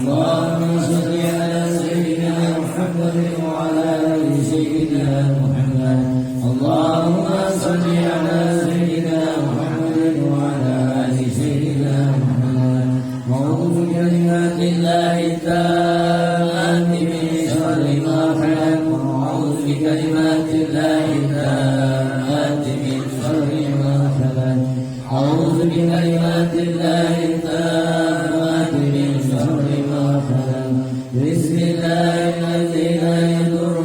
اللهم صل على محمد وعلى آل سيدنا محمد. اللهم صل على سيدنا محمد وعلى آل سيدنا محمد. أعوذ بكلمات الله التامات من شر ما خلق. أعوذ بكلمات الله التامات من شر ما خلق. أعوذ بكلمات الله التامات من شر ما خلق. بسم الله الذي لا يضر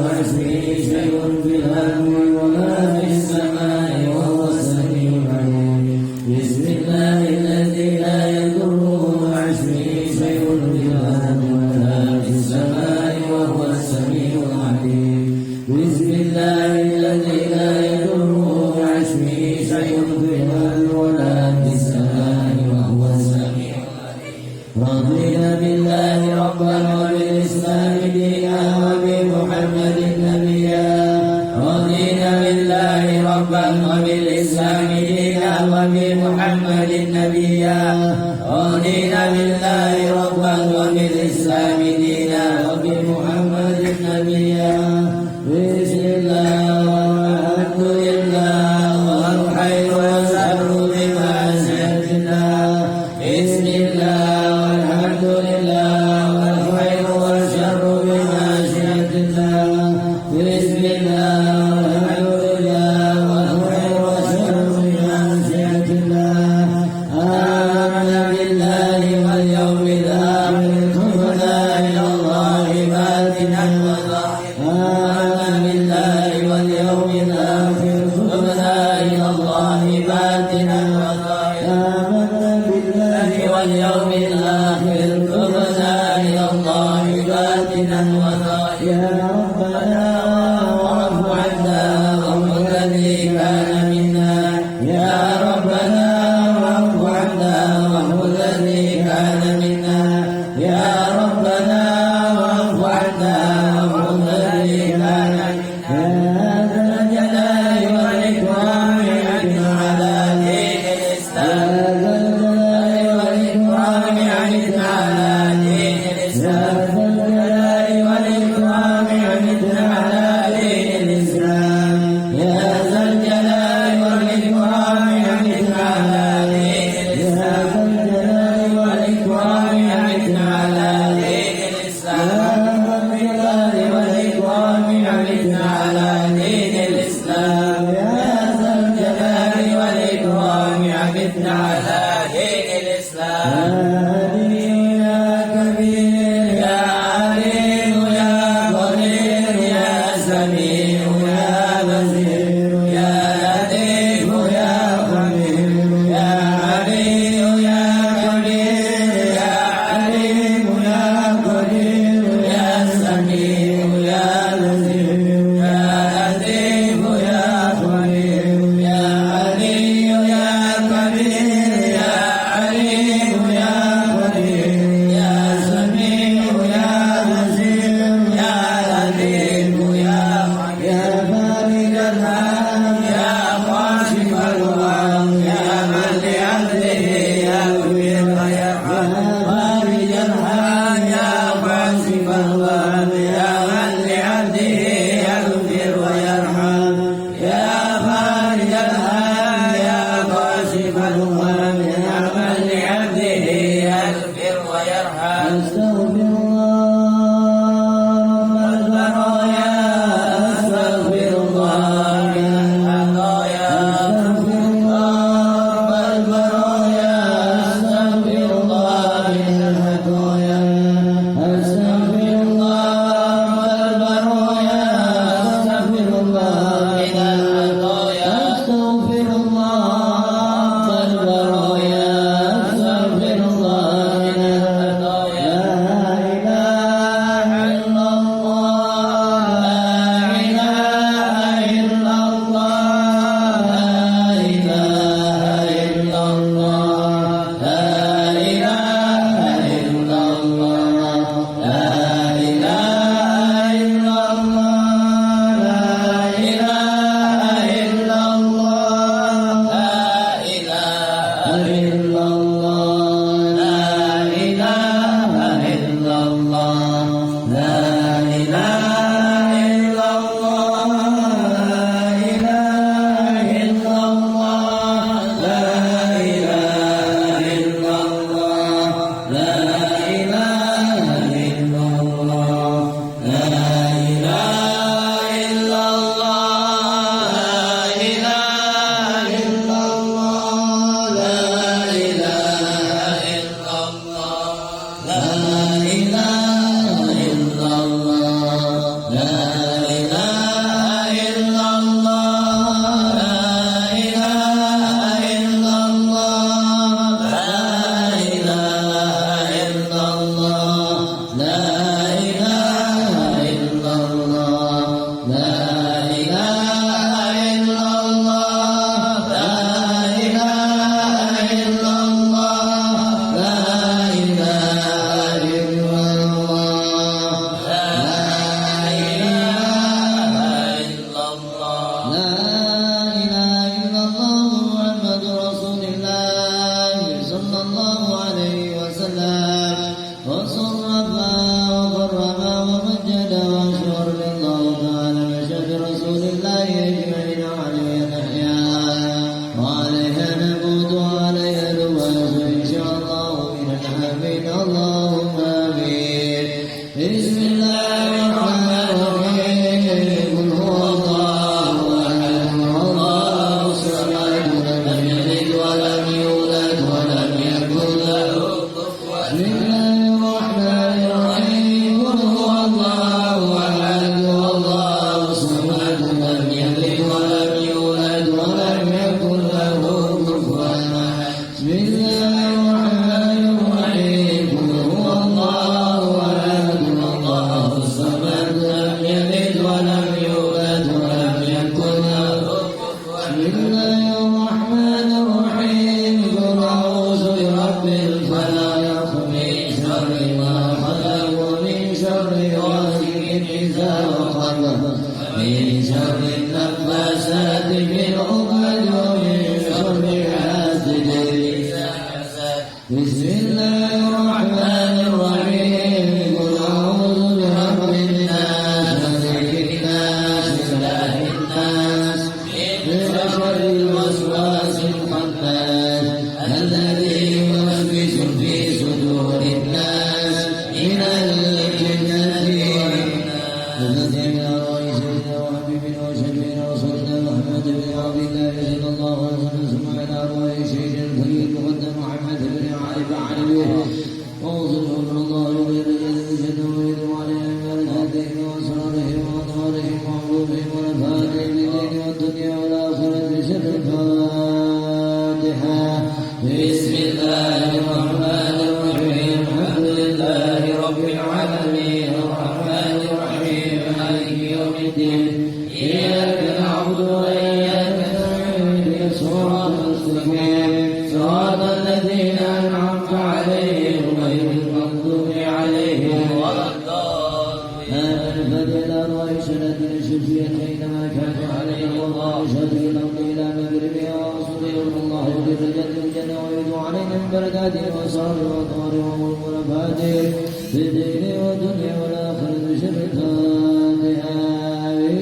مع اسمه شيء في الأرض ولا في السماء وهو السميع العليم. بسم الله الذي لا يضر مع اسمه شيء في الأرض ولا في السماء وهو السميع العليم. بسم الله الذي لا يضر مع اسمه شيء في الأرض ولا في السماء وهو السميع العليم. رضينا بالله ربا وبالإسلام دينا وبمحمد نبيا. رضينا بالله ربا وبالإسلام دينا وبمحمد نبيا. رضينا بالله ربا وبالإسلام دينا وبمحمد نبيا. بسم الله والحمد لله والخير والشر بمعصية الله. بسم الله والحمد لله والخير والشر بمعصية الله. بسم الله والحمد لله والخير والشر بمعصية الله. آمنا بالله واليوم الآخر تبنا إلى الله باطنا وظاهرا. آمنا بالله واليوم الآخر تبنا إلى الله باطنا وظاهرا. آمنا بالله واليوم الآخر تبنا إلى الله باطنا وظاهرا. يا ربنا واعف عنا واعف الذي كان منا. يا ربنا واعف عنا واعف الذي كان منا. يا ربنا واعف عنا واعف الذي كان منا. يا ذا الجلال والإكرام أعنا على دين الإسلام. يا ذا الجلال والإكرام أعنا على دين الإسلام. يا ذا الجلال والإكرام أعنا على دين الإسلام. يا ذا الجلال والإكرام أعنا على دين الإسلام. يا ذا الجلال والإكرام أعنا على دين الإسلام. يا ذا الجلال والإكرام أعنا على دين الإسلام. يا كبير يا عليم يا قدير يا سميع يا بصير يا لطيف يا خبير. يا علي يا كبير يا عليم يا قدير يا سميع يا بصير يا لطيف يا خبير. يا علي يا كبير يا عليم يا قدير يا سميع يا بصير يا لطيف يا خبير. يا فارج الهم يا كاشف الغم يا من لعبده يغفر ويرحم. فارج الهم يا كاشف الغم يا من لعبده يغفر ويرحم. يا فارج الهم يا كاشف الغم يا من لعبده يغفر ويرحم. استغفر الله البرايا. استغفر الله من الخطايا. استغفر الله البرايا. استغفر الله من الخطايا. استغفر الله البرايا. استغفر الله من الخطايا. استغفر الله البرايا. استغفر الله من الخطايا. لا إله إلا الله. لا إله إلا الله. لا إله إلا الله. لا إله إلا الله. لا إله إلا الله. لا إله إلا الله. لا إله إلا الله. لا إله بسم الله الرحمن الرحيم قل هو الله أحد الله الصمد لم يلد ولم يولد ولم يكن له كفوا أحد بسم الله الرحمن الرحيم قل هو الله أحد الله الصمد لم يلد ولم يولد ولم يكن له كفوا أحد بسم الله الرحمن الرحيم قل هو الله أحد الله الصمد لم يلد ولم يولد ولم يكن له كفوا أحد بسم الله الرحمن الرحيم قل أعوذ برب الفلق من شر ما خلق ومن شر غاسق إذا وقب ومن شر النفاثات في العقد ومن شر حاسد إذا حسد بسم الله الرحمن الرحيم قل أعوذ برب الناس ملك الناس إله الناس من شر الوسواس الخناس الذي يوسوس في صدور الناس من الجنة الذين رئيسنا وحبيبنا وشفينا وصلنا محمد بن عبد الله صلى الله عليه وسلم ثم على أرواح شيخ الخليل مقدم محمد بن عارف علوي ووصله من الله غير الجنة ويدعو عليهم بركاتهم وأسرارهم وأطوارهم وعلومهم ونفاتهم للدين والدنيا والآخرة بسر الفاتحة بسم الله الرحمن الرحيم الحمد لله رب العالمين الرحمن الرحيم مالك يوم الدين إياك نعبد وإياك نستعين اهدنا الصراط المستقيم صراط الذين أنعمت عليهم غير المغضوب عليهم ولا الضالين فدل الرئيس الذين شفيت حينما كان عليه الله شهد الأرض إلى مغربها وأصدر الله برجة الجنة ويدعو علينا من بركاته وأسرار وأطوار ومنفاته في الدين والدنيا والآخرة بشر الفاتحة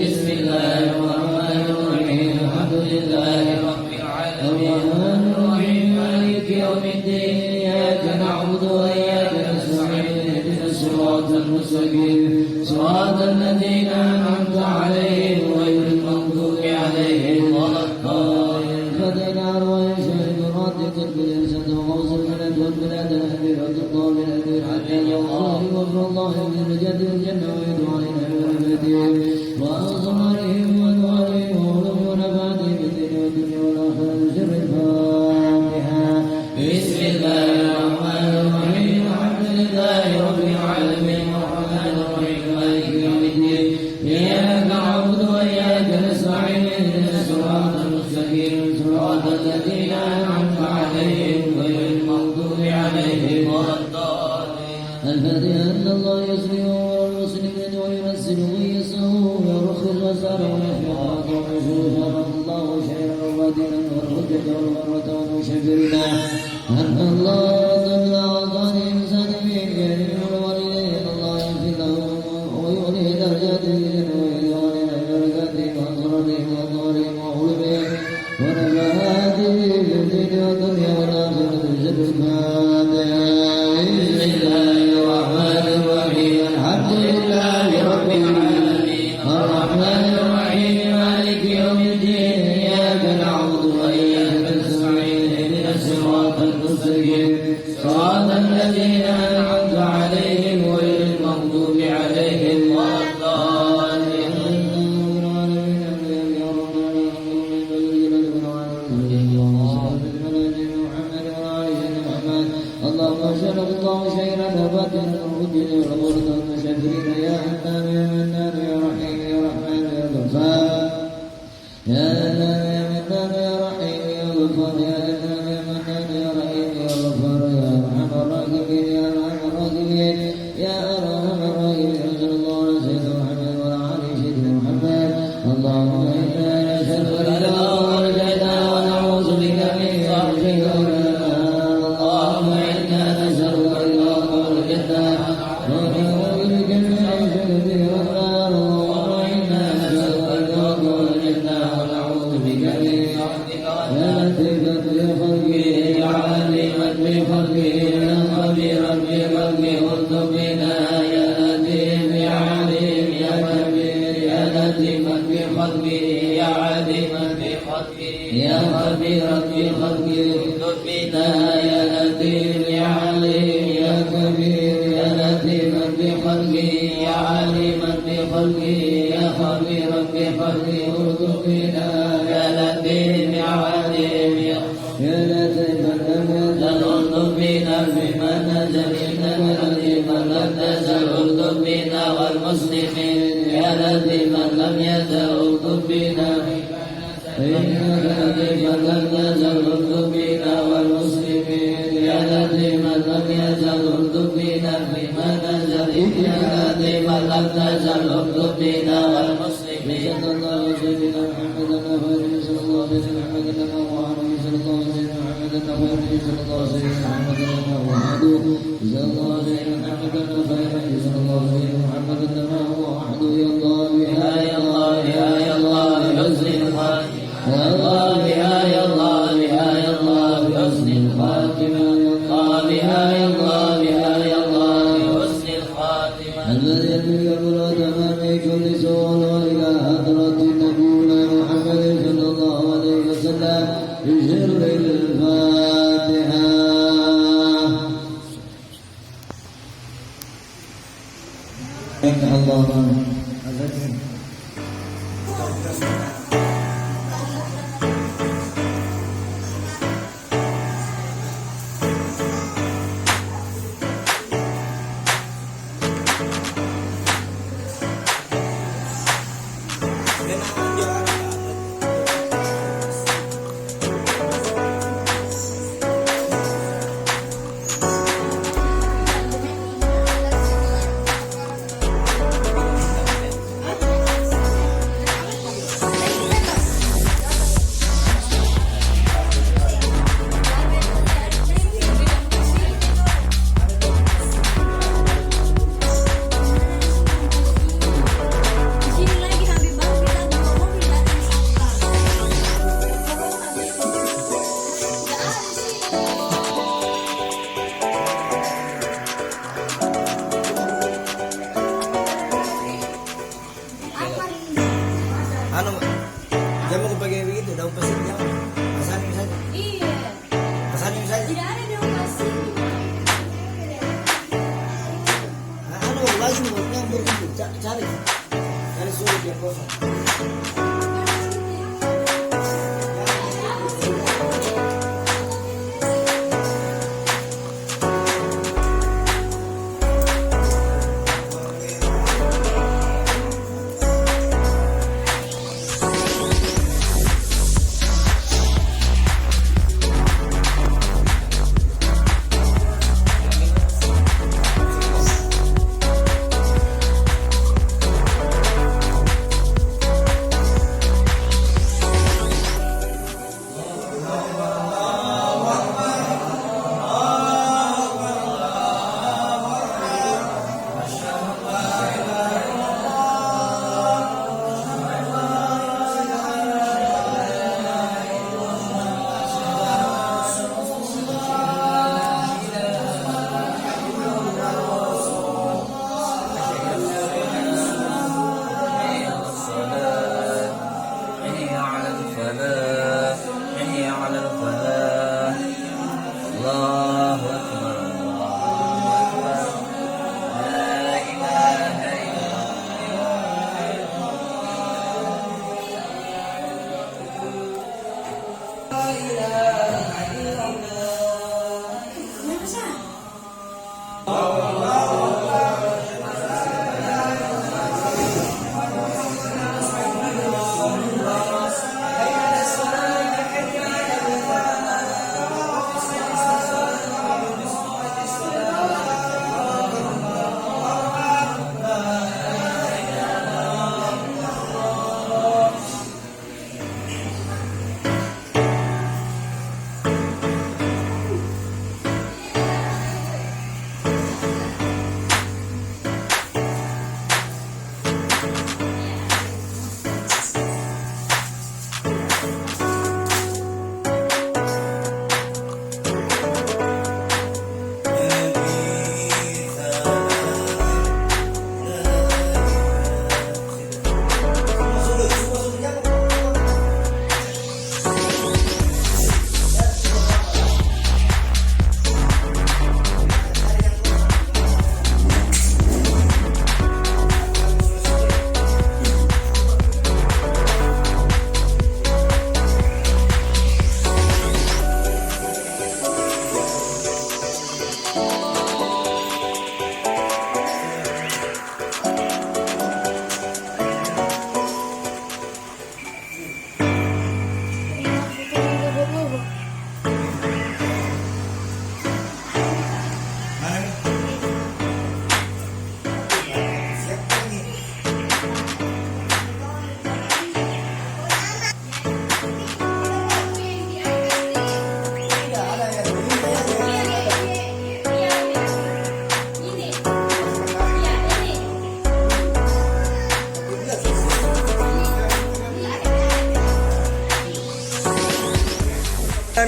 بسم الله الرحمن الرحيم الحمد لله رب العالمين الرحمن الرحيم مالك يوم الدين إياك نعبد وإياك نستعين اهدنا الصراط المستقيم صراط الذين أنعمت عليهم غير المغضوب عليهم ولا الضالين فدنا ويشهد رادك بالإرشاد وغوص البلد والبلاد الأمير والطلاب الأمير حتى الله وفر الله من رجال الجنة ويدعو علينا برحمته وأنصارهم وأنوارهم وعلوم ونفاتهم في الدين والدنيا والآخرة بسر الفاتحة بسم الله الرحمن الرحيم الحمد لله رب العالمين الرحمن الرحيم مالك يوم الدين إياك نعبد وإياك نستعين اهدنا الصراط المستقيم صراط الذين أنعمت عليهم غير المغضوب عليهم ولا الضالين الفاتحة أن الله يسري والمسلمين وينزل ويسره ويرخي الأسرار ويحفظ ويشوف الله شيئا وبديلا والحجة والغرة والمشفرين أن الله ضمن أعضاء الإنسان بين يمين والوالدين الله يغفر له ويغنيه درجاته ويدعو علينا بركاته وأسرارهم وأنوارهم وعلومهم ونفاتهم في الدين والدنيا والآخرة بسر الفاتحة بسم الله الرحمن الرحيم الحمد لله رب العالمين الرحمن الرحيم مالك يوم الدين إياك نعبد وإياك نستعين اهدنا الصراط المستقيم صراط يا خبير في خلقي اكتب بنا يا لطيف يا عليم يا كبير يا لطيفا في خلقي يا عليما في خلقي يا خبيرا في خلقي اكتب بنا يا لطيف يا عليم يا لطيفا لم يزل اكتب بنا فيما نزل انك لطيفا لم تزل اكتب بنا والمسلمين يا لطيفا لم يزل اكتب بنا إنك لطيفا لم تزل اكتب بنا والمسلمين يا لطيفا لم يزل اكتب بنا فيما نزل إنك لطيفا لم تزل اكتب بنا والمسلمين صلى الله على سيدنا محمد النبي صلى الله عليه وسلم محمد النبي صلى الله عليه وسلم محمد النبي صلى الله عليه وسلم محمد النبي صلى الله عليه وسلم محمد النبي صلى الله عليه وسلم محمد النبي وحده يا الله يا الله يا الله بحسن الخاتمة يا الله يا الله يا الله بحسن الخاتمة يا الله يا الله يا الله بحسن الخاتمة الذي يقول تمام كل سؤال إلى حضرة نبينا محمد صلى الله عليه وسلم بسر الفاتحة. إن الله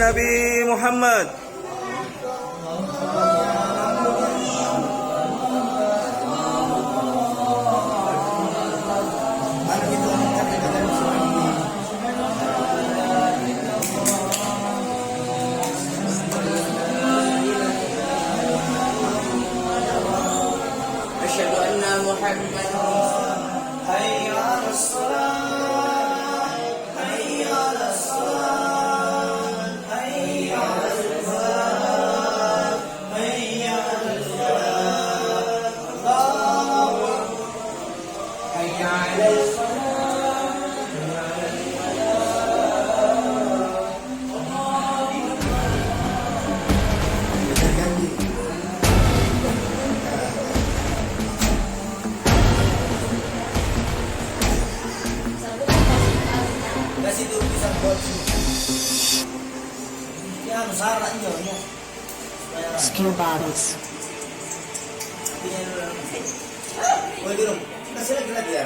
Nabi Muhammad. أشهد أن محمدا حي على الصلاة حي على الصلاة حي على الفلاح حي على الفلاح الله أكبر حي على الصلاة حي على Kasi itu bisa buat ya nusara aja ya. Skill bodies. Woi dulu, kasih lagi ya.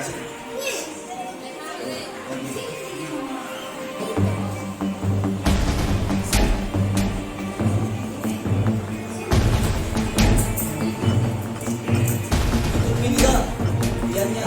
Ini ya, lihatnya.